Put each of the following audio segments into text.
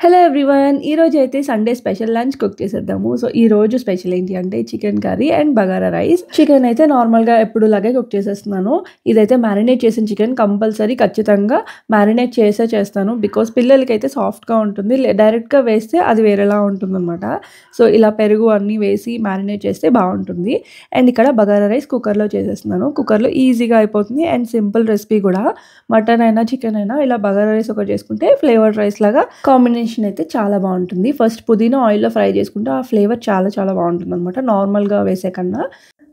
Hello everyone. ఈరోజైతే Sunday special lunch cook చేసేద్దాము. So, ఈరోజు స్పెషల్ ఏంటి అంటే chicken curry and bagara rice. Chicken అయితే నార్మల్‌గా ఎప్పుడులాగే కుక్ చేసేస్తున్నాను. ఇదైతే మ్యారినేట్ చేసిన చికెన్ కంపల్సరీ ఖచ్చితంగా మ్యారినేట్ చేస్తాను. బికాజ్ పిల్లలకైతే సాఫ్ట్‌గా ఉంటుంది. డైరెక్ట్‌గా వేస్తే అది వేరేలా ఉంటుందనమాట. సో, ఇలా పెరుగు అన్నీ వేసి మ్యారినేట్ చేస్తే బావుంటుంది. అండ్ ఇక్కడ బగారా రైస్ కుక్కర్‌లో చేసేస్తున్నాను. కుక్కర్‌లో ఈజీగా అయిపోతుంది అండ్ సింపుల్ రెసిపీ కూడా. మటన్ అయినా, చికెన్ అయినా ఇలా బగారా రైస్ ఒకటి చేసుకుంటే ఫ్లేవర్డ్ రైస్ లాగా కాంబినేషన్ అయితే చాలా బావుంటుంది. ఫస్ట్ పుదీనా ఆయిల్‌లో ఫ్రై చేసుకుంటే ఆ ఫ్లేవర్ చాలా చాలా బావుంటుందనమాట నార్మల్‌గా వేసే కన్నా.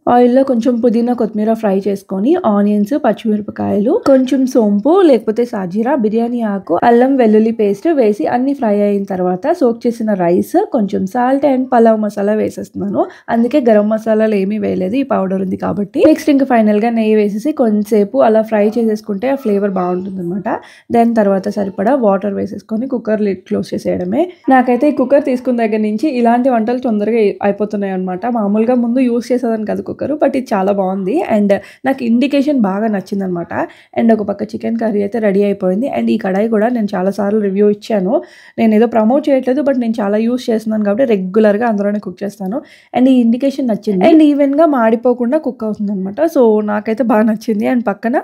ఆయిల్‌లో కొంచెం పుదీనా, కొత్తిమీర ఫ్రై చేసుకొని ఆనియన్స్, పచ్చిమిరపకాయలు, కొంచెం సోంపు లేకపోతే సాజీరా, బిర్యానీ ఆకు, అల్లం వెల్లుల్లి పేస్ట్ వేసి అన్నీ ఫ్రై అయిన తర్వాత సోక్ చేసిన రైస్, కొంచెం సాల్ట్ అండ్ పలావ్ మసాలా వేసేస్తున్నాను. అందుకే గరం మసాలాలు ఏమీ వేయలేదు. ఈ పౌడర్ ఉంది కాబట్టి. నెక్స్ట్ ఇంక ఫైనల్‌గా నెయ్యి వేసేసి కొంచెంసేపు అలా ఫ్రై చేసేసుకుంటే ఆ ఫ్లేవర్ బావుంటుందనమాట. దెన్ తర్వాత సరిపడా వాటర్ వేసేసుకొని కుక్కర్ లిడ్ క్లోజ్ చేసేయడమే. నాకైతే ఈ కుక్కర్ తీసుకున్న దగ్గర నుంచి ఇలాంటి వంటలు తొందరగా అయిపోతున్నాయన్నమాట. మామూలుగా ముందు యూజ్ చేసేదాన్ని కాదు కుక్కరు. బట్ ఇది చాలా బావుంది. అండ్ నాకు ఇండికేషన్ బాగా నచ్చిందనమాట. అండ్ ఒక పక్క చికెన్ కర్రీ అయితే రెడీ అయిపోయింది. అండ్ ఈ కడాయి కూడా నేను చాలా సార్లు రివ్యూ ఇచ్చాను. నేనేదో ప్రమోట్ చేయట్లేదు. బట్ నేను చాలా యూజ్ చేస్తున్నాను కాబట్టి రెగ్యులర్‌గా అందులోనే కుక్ చేస్తాను. అండ్ ఈ ఇండికేషన్ నచ్చింది. అండ్ ఈవెన్‌గా మాడిపోకుండా కుక్ అవుతుందనమాట. సో, నాకైతే బాగా నచ్చింది. అండ్ పక్కన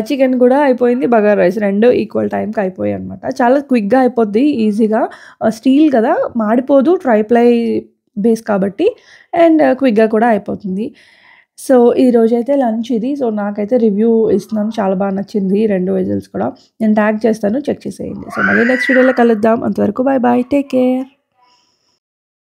చికెన్ కూడా అయిపోయింది. బగారా రైస్ 2 ఈక్వల్ టైమ్‌కి అయిపోయాయన్నమాట. చాలా క్విక్‌గా అయిపోద్ది ఈజీగా. స్టీల్ కదా మాడిపోదు. ట్రైప్లై బేస్ కాబట్టి అండ్ క్విక్‌గా కూడా అయిపోతుంది. సో, ఈరోజైతే లంచ్ ఇది. సో, నాకైతే రివ్యూ ఇస్తున్నాను. చాలా బాగా నచ్చింది 2 విజిల్స్ కూడా. నేను ట్యాగ్ చేస్తాను చెక్ చేసేయండి. సో, మళ్ళీ నెక్స్ట్ వీడియోలో కలుద్దాం. అంతవరకు బాయ్ బాయ్. Take care.